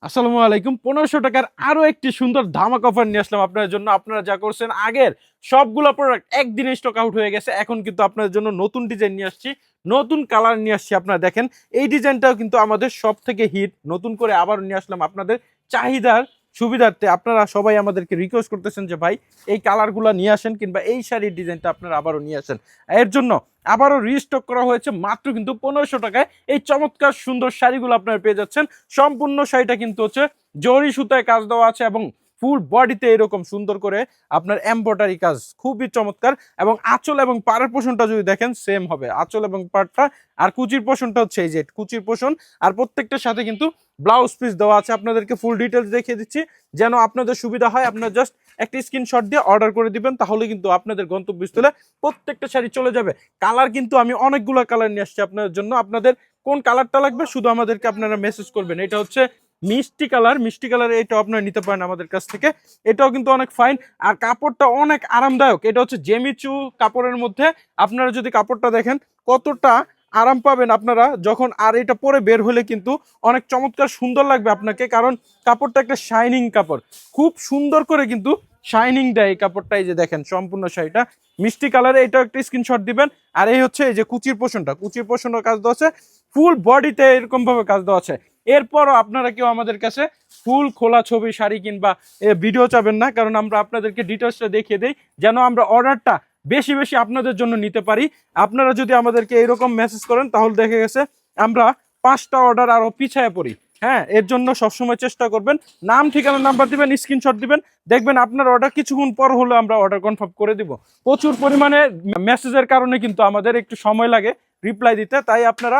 আসসালামু আলাইকুম। ১৫০০ টাকার আরো একটি সুন্দর ধামাকা অফার নিয়ে আসলাম আপনাদের জন্য। আপনারা যা করছেন আগের সবগুলো প্রোডাক্ট একদিনে স্টক আউট হয়ে গেছে। এখন কিন্তু আপনাদের জন্য নতুন ডিজাইন নিয়ে আসছি, নতুন কালার নিয়ে আসছি। আপনারা দেখেন এই ডিজাইনটাও কিন্তু আমাদের সব থেকে হিট। নতুন করে আবার নিয়ে আসলাম আপনাদের চাহিদার সুবিধার্থে। আপনারা সবাই আমাদেরকে রিকোয়েস্ট করতেছেন যে ভাই এই কালারগুলো নিয়ে আসেন কিংবা এই শাড়ির ডিজাইনটা আপনারা আবারও নিয়ে আসেন। এর জন্য আবারও রিস্টক করা হয়েছে মাত্র কিন্তু ১৫০০ টাকায়। এই চমৎকার সুন্দর শাড়িগুলো আপনারা পেয়ে যাচ্ছেন। সম্পূর্ণ শাড়িটা কিন্তু হচ্ছে জরি সুতায় কাজ দেওয়া আছে এবং ফুল বডিতে এরকম সুন্দর করে আপনার এমব্রয়ডারি কাজ, খুবই চমৎকার। এবং আঁচল এবং পাড়ের পোষণটা যদি দেখেন সেম হবে, আঁচল এবং পাড়টা। আর কুচির পোষণটা হচ্ছে এই যে কুচির পোষণ। আর প্রত্যেকটার সাথে কিন্তু ব্লাউজ পিস দেওয়া আছে। আপনাদেরকে ফুল ডিটেলস দেখিয়ে দিচ্ছি যেন আপনাদের সুবিধা হয়। আপনারা জাস্ট একটা স্ক্রিনশট দিয়ে অর্ডার করে দিবেন, তাহলে কিন্তু আপনাদের গন্তব্যস্থলে প্রত্যেকটা শাড়ি চলে যাবে। কালার কিন্তু আমি অনেকগুলো কালার নিয়ে আসছি আপনাদের জন্য। আপনাদের কোন কালারটা লাগবে শুধু আমাদেরকে আপনারা মেসেজ করবেন। এটা হচ্ছে মিষ্টি কালার, মিষ্টি কালার এটাও আপনারা নিতে পারেন আমাদের কাছ থেকে। এটাও কিন্তু অনেক ফাইন আর কাপড়টা অনেক আরামদায়ক। এটা হচ্ছে জেমিচু কাপড়ের মধ্যে। আপনারা যদি কাপড়টা দেখেন কতটা আরাম পাবেন আপনারা যখন, আর এটা পরে বের হলে কিন্তু অনেক চমৎকার সুন্দর লাগবে আপনাকে, কারণ কাপড়টা একটা শাইনিং কাপড়, খুব সুন্দর করে কিন্তু শাইনিং দেয় এই কাপড়টা। এই যে দেখেন সম্পূর্ণ শাড়িটা মিষ্টি কালারে, এটা একটা স্ক্রিনশট দিবেন। আর এই হচ্ছে এই যে কুচির পোষণটা, কুচির পোষণের কাজ দেওয়া আছে, ফুল বডিতে এরকম ভাবে কাজ দেওয়া আছে। এরপরও আপনারা কেউ আমাদের কাছে ফুল খোলা ছবি শাড়ি কিংবা ভিডিও চাবেন না, কারণ আমরা আপনাদেরকে ডিটেলসটা দেখিয়ে দিই যেন আমরা অর্ডারটা বেশি বেশি আপনাদের জন্য নিতে পারি। আপনারা যদি আমাদেরকে এরকম মেসেজ করেন তাহলে দেখে গেছে আমরা 5টা অর্ডার আরো পিছায় পড়ি। হ্যাঁ, এর জন্য সবসময় চেষ্টা করবেন নাম ঠিকানা নাম্বার দিবেন, স্ক্রিনশট দিবেন, দেখবেন আপনার অর্ডার কিছুক্ষণ পর হলে আমরা অর্ডার কনফার্ম করে দিব। প্রচুর পরিমাণে মেসেজের কারণে কিন্তু আমাদের একটু সময় লাগে রিপ্লাই দিতে, তাই আপনারা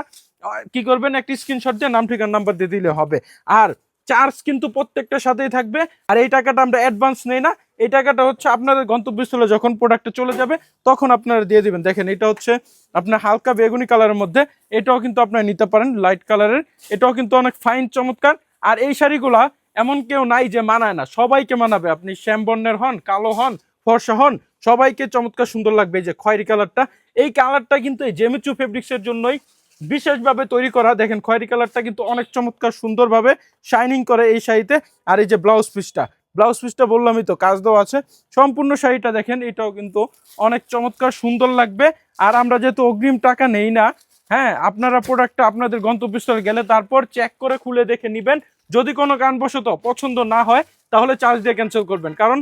কি করবেন, একটা স্ক্রিনশট দিয়ে নাম ঠিকানা নাম্বার দিয়ে দিলে হবে। আর চার্জ কিন্তু প্রত্যেকটার সাথেই থাকবে। আর এই টাকাটা আমরা অ্যাডভান্স নেই না, এই টাকাটা হচ্ছে আপনাদের গন্তব্যস্থলে যখন প্রোডাক্টটা চলে যাবে তখন আপনারা দিয়ে দিবেন। দেখেন এটা হচ্ছে আপনার হালকা বেগুনি কালারের মধ্যে, এটাও কিন্তু আপনারা নিতে পারেন লাইট কালারের। এটাও কিন্তু অনেক ফাইন চমৎকার। আর এই শাড়িগুলা এমন কেউ নাই যে মানায় না, সবাইকে মানাবে। আপনি শ্যামবর্ণের হন, কালো হন, ফর্সা হন, সবাইকে চমৎকার সুন্দর লাগবে। এই যে খয়েরি কালারটা, এই কালারটা কিন্তু এই জেমিচু ফেব্রিক্সের জন্যই বিশেষভাবে তৈরি করা। দেখেন খয়েরি কালারটা কিন্তু অনেক চমৎকার সুন্দরভাবে শাইনিং করে এই শাড়িতে। আর এই যে ব্লাউজ পিসটা, ব্লাউজ পিসটা বললামই তো কাজ দেওয়া আছে। সম্পূর্ণ শাড়িটা দেখেন, এটাও কিন্তু অনেক চমৎকার সুন্দর লাগবে। আর আমরা যেহেতু অগ্রিম টাকা নেই না, হ্যাঁ, আপনারা প্রোডাক্টটা আপনাদের গন্তব্যস্থলে গেলে তারপর চেক করে খুলে দেখে নেবেন। যদি কোনো কারণবশত পছন্দ না হয় তাহলে চার্জ দিয়ে ক্যান্সেল করবেন, কারণ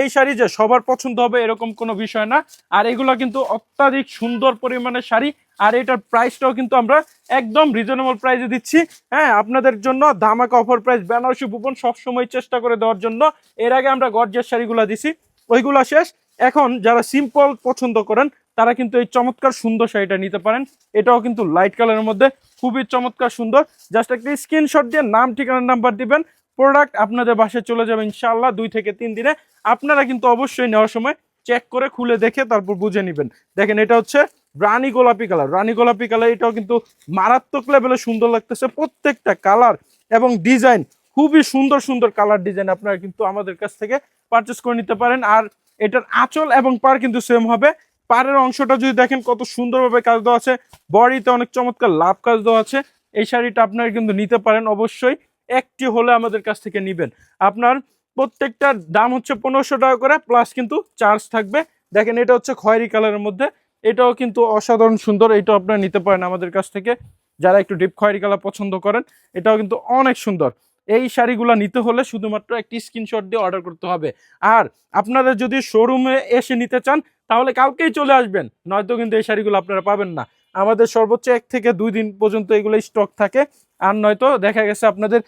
এই শাড়ি যে সবার পছন্দ হবে এরকম কোনো বিষয় না। আর এগুলো কিন্তু অত্যাধিক সুন্দর পরিমাণের শাড়ি। আর এটার প্রাইসটাও কিন্তু আমরা একদম রিজনেবল প্রাইসে দিচ্ছি। হ্যাঁ, আপনাদের জন্য ধামাকা অফার প্রাইস। বেনারসি ভুবন সবসময় চেষ্টা করে দেওয়ার জন্য। এর আগে আমরা গর্জিয়াস শাড়িগুলো দিছি, ওইগুলো শেষ। এখন যারা সিম্পল পছন্দ করেন তারা কিন্তু এই চমৎকার সুন্দর শাড়িটা নিতে পারেন। এটাও কিন্তু লাইট কালারের মধ্যে খুবই চমৎকার সুন্দর। জাস্ট একটা স্ক্রিনশট দিয়ে নাম ঠিকানার নাম্বার দিবেন, প্রোডাক্ট আপনাদের বাসায় চলে যাবে ইনশাআল্লাহ 2 থেকে 3 দিনে। আপনারা কিন্তু অবশ্যই নেওয়ার সময় চেক করে খুলে দেখে তারপর বুঝে নেবেন। দেখেন এটা হচ্ছে রানী গোলাপি কালার, রানী গোলাপি কালার। এটাও কিন্তু মারাত্মক লেভেলে সুন্দর লাগতেছে। প্রত্যেকটা কালার এবং ডিজাইন খুবই সুন্দর সুন্দর কালার ডিজাইন আপনারা কিন্তু আমাদের কাছ থেকে পারচেস করে নিতে পারেন। আর এটার আঁচল এবং পাড় কিন্তু সেম হবে। পাড়ের অংশটা যদি দেখেন কত সুন্দরভাবে কাজ দেওয়া আছে, বডিতে অনেক চমৎকার লাভ কাজ দেওয়া আছে। এই শাড়িটা আপনারা কিন্তু নিতে পারেন অবশ্যই, একটি হলে আমাদের কাছ থেকে নেবেন। আপনার প্রত্যেকটার দাম হচ্ছে ১৫০০ টাকা করে, প্লাস কিন্তু চার্জ থাকবে। দেখেন এটা হচ্ছে খয়েরি কালারের মধ্যে, এটাও কিন্তু অসাধারণ সুন্দর। এটাও আপনারা নিতে পারেন আমাদের কাছ থেকে যারা একটু ডিপ খয়েরি কালার পছন্দ করেন। এটাও কিন্তু অনেক সুন্দর। এই শাড়িগুলো নিতে হলে শুধুমাত্র একটি স্ক্রিনশট দিয়ে অর্ডার করতে হবে। আর আপনারা যদি শোরুমে এসে নিতে চান তাহলে কালকেই চলে আসবেন, নয়তো কিন্তু এই শাড়িগুলো আপনারা পাবেন না। আমাদের সর্বোচ্চ 1 থেকে 2 দিন পর্যন্ত এগুলো স্টক থাকে। আর নয়তো দেখা গেছে আপনাদের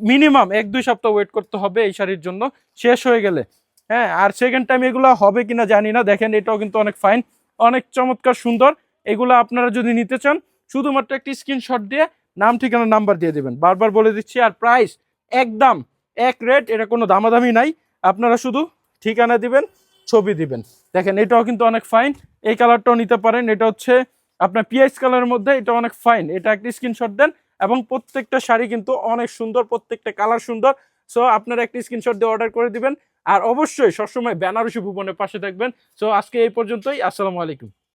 মিনিমাম 1-2 সপ্তাহ ওয়েট করতে হবে এই শাড়ির জন্য, শেষ হয়ে গেলে। হ্যাঁ, আর সেকেন্ড টাইম এগুলো হবে কিনা জানি না। দেখেন এটাও কিন্তু অনেক ফাইন, অনেক চমৎকার সুন্দর। এগুলো আপনারা যদি নিতে চান শুধুমাত্র একটি স্ক্রিনশট দিয়ে নাম ঠিকানা নাম্বার দিয়ে দেবেন। বারবার বলে দিচ্ছি, আর প্রাইস একদম এক রেট, এটা কোনো দামাদামি নাই। আপনারা শুধু ঠিকানা দিবেন, ছবি দিবেন। দেখেন এটাও কিন্তু অনেক ফাইন, এই কালারটাও নিতে পারেন। এটা হচ্ছে আপনার পিএইচ কালারের মধ্যে, এটা অনেক ফাইন। এটা একটি স্ক্রিনশট দেন এবং প্রত্যেকটা শাড়ি কিন্তু অনেক সুন্দর, প্রত্যেকটা কালার সুন্দর। সো আপনারা একটি স্ক্রিনশট দিয়ে অর্ডার করে দিবেন। আর অবশ্যই সবসময় বেনারসি ভুবনের পাশে থাকবেন। সো আজকে এই পর্যন্তই। আসসালামু আলাইকুম।